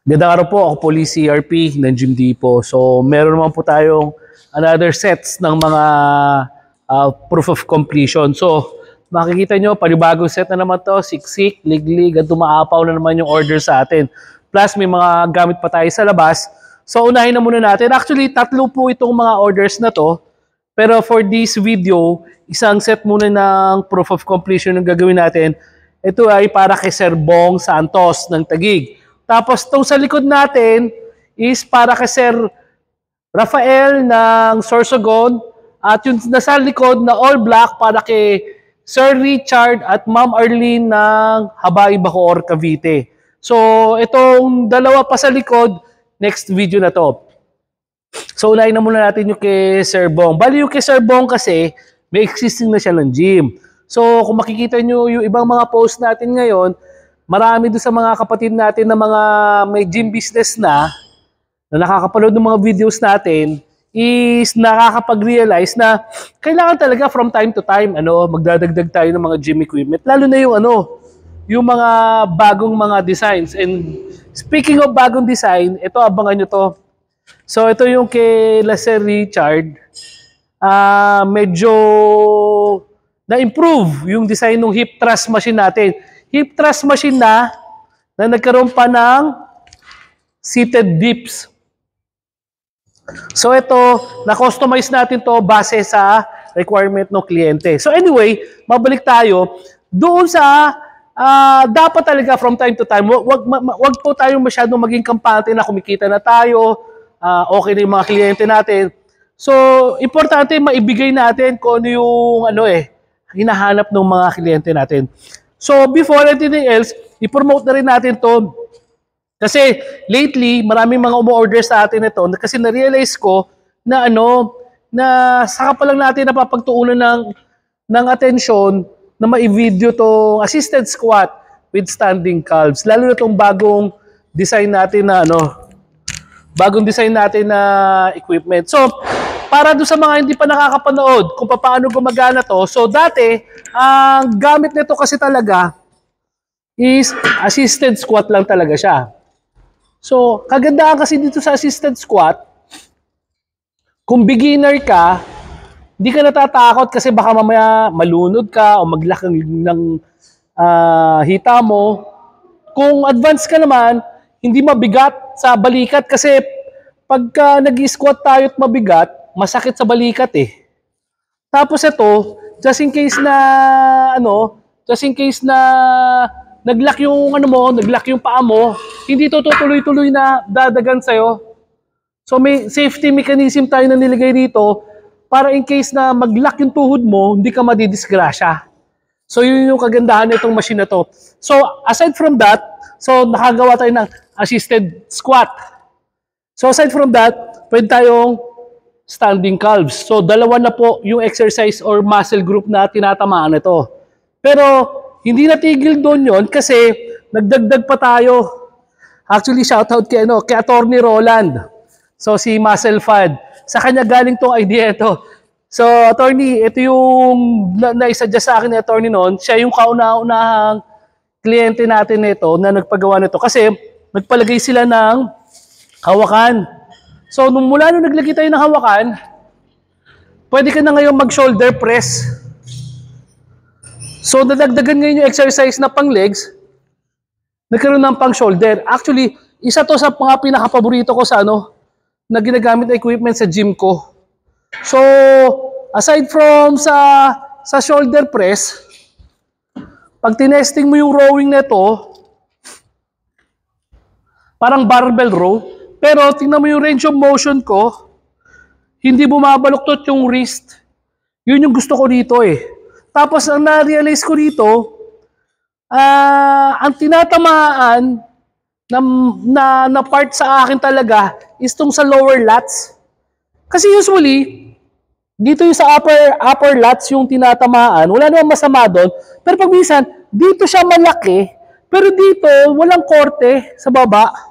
Gandang araw po, ako po Lee CRP ng Gym Depot. So meron naman po tayong another sets ng mga proof of completion. So makikita nyo, panibagong set na naman to, siksik, liglig, at dumaapaw na naman yung order sa atin. Plus may mga gamit pa tayo sa labas. So unahin na muna natin. Actually, tatlo po itong mga orders na to. Pero for this video, isang set muna ng proof of completion yung gagawin natin. Ito ay para kay Sir Bong Santos ng Taguig. Tapos itong sa likod natin is para kay Sir Rafael ng Sorsogon. At yung nasa likod na all black para kay Sir Richard at Ma'am Arlene ng Habay, Bacoor, Cavite. So itong dalawa pa sa likod, next video na to. So unahin na muna natin yung kay Sir Bong. Bali yung kay Sir Bong kasi may existing na siya ng gym. So kung makikita nyo yung ibang mga post natin ngayon, marami doon sa mga kapatid natin na mga may gym business na nakakapanood ng mga videos natin is nakakapag-realize na kailangan talaga from time to time magdadagdag tayo ng mga gym equipment. Lalo na yung mga bagong mga designs. And speaking of bagong design, ito abangan nyo to. So ito yung kay Sir Richard. Medyo na-improve yung design ng hip thrust machine natin. Hip thrust machine na nagkaroon pa ng seated dips. So ito, na-customize natin to base sa requirement ng kliyente. So anyway, mabalik tayo doon sa dapat talaga from time to time, wag po tayong masyadong maging kampante na kumikita na tayo, okay na yung mga kliyente natin. So, importante maibigay natin kung ano yung hinahanap ng mga kliyente natin. So, before anything else, i-promote na rin natin to. Kasi lately, maraming mga umu-order sa atin ito kasi na-realize ko na na saka pa lang natin napapagtuunan ng atensyon na ma-video tong assisted squat with standing calves. Lalo na itong bagong design natin na equipment. So, para doon sa mga hindi pa nakakapanood kung paano gumagana to. So, dati, ang gamit nito kasi talaga is assisted squat lang talaga siya. So, kagandahan kasi dito sa assisted squat, kung beginner ka, hindi ka natatakot kasi baka mamaya malunod ka o maglaki ng hita mo. Kung advanced ka naman, hindi mabigat sa balikat kasi pagka nag-squat tayo at mabigat, masakit sa balikat eh. Tapos ito, just in case na nag-lock yung nag-lock yung paa mo, hindi to tuloy-tuloy na dadagan sa'yo. So may safety mechanism tayo na nilagay dito para in case na mag-lock yung tuhod mo, hindi ka madidisgrasya. So yun yung kagandahan nitong machine na to. So aside from that, so nakagawa tayo ng assisted squat. So aside from that, pwede tayong standing calves. So dalawa na po yung exercise or muscle group na tinatamaan nito. Pero hindi natigil doon yon kasi nagdagdag pa tayo. Actually, shoutout kay Attorney Roland. So si Muscle Fad. Sa kanya galing tong idea ito. So Attorney, ito yung na-suggest sa akin ni Attorney noon. Siya yung kauna-unahang kliyente natin nito na nagpagawa nito. Kasi nagpalagay sila ng hawakan. So, mula nung naglagay tayo ng hawakan, pwede ka na ngayon mag-shoulder press. So, nadagdagan ngayon yung exercise na pang legs, nagkaroon ng pang shoulder. Actually, isa to sa mga pinaka-paborito ko sa na ginagamit na equipment sa gym ko. So, aside from sa shoulder press, pag tinesting mo yung rowing nito, parang barbell row, pero tingnan mo yung range of motion ko, hindi bumabaluktot yung wrist. Yun yung gusto ko dito eh. Tapos ang na-realize ko dito, ang tinatamaan na part sa akin talaga is tong sa lower lats. Kasi usually, dito yung sa upper lats yung tinatamaan, wala namang masama doon. Pero pag minsan, dito siya malaki, pero dito walang korte sa baba.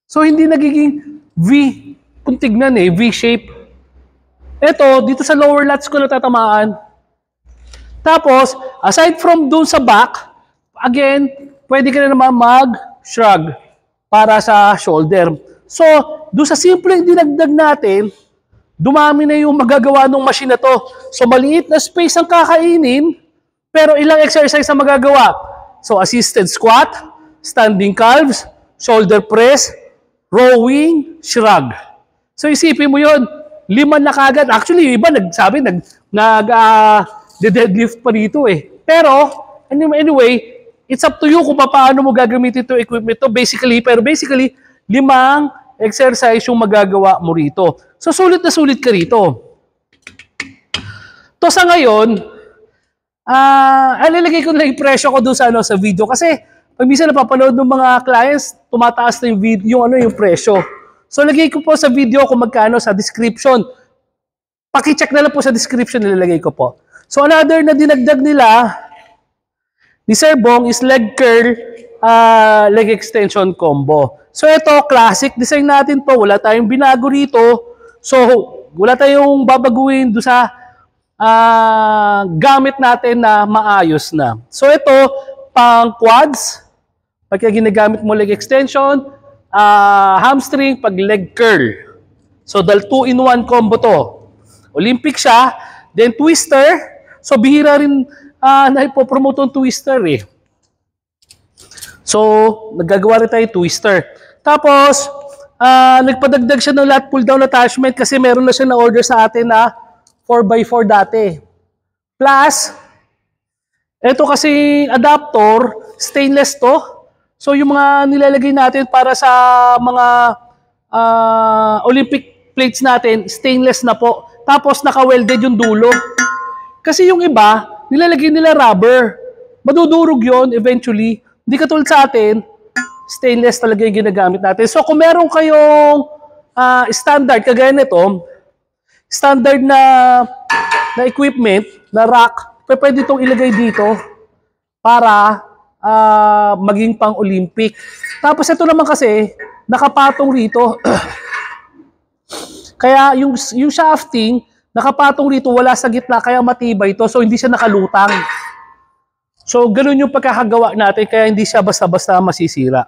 So, hindi nagiging V, kung tignan V-shape. Ito, dito sa lower lats ko natatamaan. Tapos, aside from doon sa back, again, pwede ka na naman mag-shrug. para sa shoulder. So, doon sa simpleng dinagdag natin, dumami na yung magagawa ng machine na to. So, maliit na space ang kakainin, pero ilang exercise ang magagawa. So, assisted squat, standing calves, shoulder press, rowing, shrug. So, isipin mo yun, 5 na kagad. Actually, yung iba nagsabi, deadlift pa dito eh. Pero, anyway, it's up to you kung paano mo gagamitin ito equipment to. Basically, 5 exercise yung magagawa mo rito. So, sulit na sulit ka rito. To sa ngayon, ilalagay ko na yung presyo ko doon sa video. Kasi, pag minsan napapanood ng mga clients, tumataas na yung presyo. So, lagay ko po sa video kung magkano sa description. Paki-check na lang po sa description, nilalagay ko po. So, another na dinagdag nila ni Sir Bong is leg curl, leg extension combo. So, ito, classic design natin to. Wala tayong binago rito. So, wala tayong babaguhin doon sa gamit natin na maayos na. So, ito, pang quads, pagka ginagamit mo leg extension, hamstring, pag leg curl. So, 2-in-1 combo to. Olympic siya, then twister. So, bihira rin na ipopromote yung twister eh. So, naggagawa rin tayo twister. Tapos, nagpadagdag siya ng lat pull-down attachment kasi meron na siya na-order sa atin na 4x4 dati. Plus, ito kasi adapter, stainless to. So, yung mga nilalagay natin para sa mga Olympic plates natin, stainless na po. Tapos, naka-welded yung dulo. Kasi yung iba, nilalagay nila rubber. Madudurog yon eventually. Hindi katulad sa atin, stainless talaga yung ginagamit natin. So kung meron kayong standard, kagaya nito, standard na equipment, na rack, pwede itong ilagay dito para maging pang Olympic. Tapos ito naman kasi, nakapatong rito. Kaya yung shafting, nakapatong rito, wala sa gitna, kaya matibay ito. So, hindi siya nakalutang. So, ganun yung pagkakagawa natin, kaya hindi siya basta-basta masisira.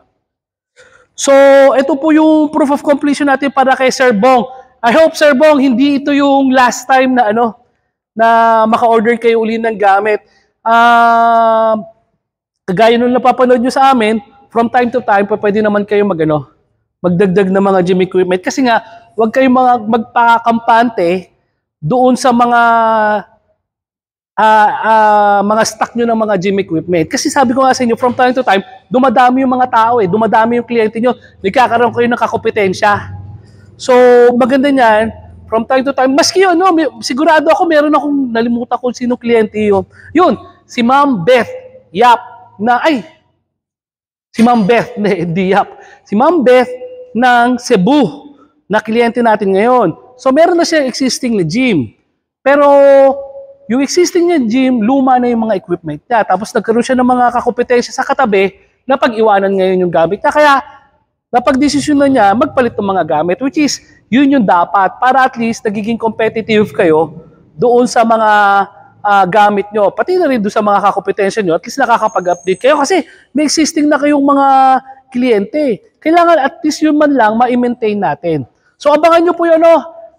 So, ito po yung proof of completion natin para kay Sir Bong. I hope, Sir Bong, hindi ito yung last time na na maka-order kayo uli ng gamit. Kagaya nung napapanood nyo sa amin, from time to time, pwede naman kayo magdagdag ng mga gym equipment. Kasi nga, huwag kayong magpakampante doon sa mga stock nyo ng mga gym equipment. Kasi sabi ko nga sa inyo, from time to time, dumadami yung mga tao dumadami yung kliyente nyo, nagkakaroon kayo ng kakompetensya. So, maganda niyan, from time to time, maski yun, sigurado ako, meron akong nalimutan kung sino kliyente yun. Yun, si Ma'am Beth Yap, si Ma'am Beth, hindi Yap, si Ma'am Beth ng Cebu, na kliyente natin ngayon. So, meron na siya existing na gym. Pero, yung existing niya gym, luma na yung mga equipment niya. Tapos, nagkaroon siya ng mga kakompetensya sa katabi na pag-iwanan ngayon yung gamit niya. Kaya, napag-desisyon na niya magpalit ng mga gamit, which is, yun yung dapat. Para at least, nagiging competitive kayo doon sa mga gamit nyo. Pati na rin doon sa mga kakompetensya nyo, at least nakakapag-update kayo. Kasi, may existing na kayong mga kliyente. Kailangan at least yun man lang ma-maintain natin. So, abangan nyo po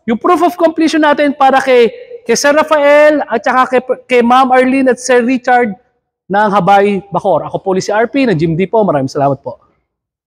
yung proof of completion natin para kay Sir Rafael at saka kay Ma'am Arlene at Sir Richard ng Habay Bacor. Ako po si RP ng Gym Depot. Maraming salamat po.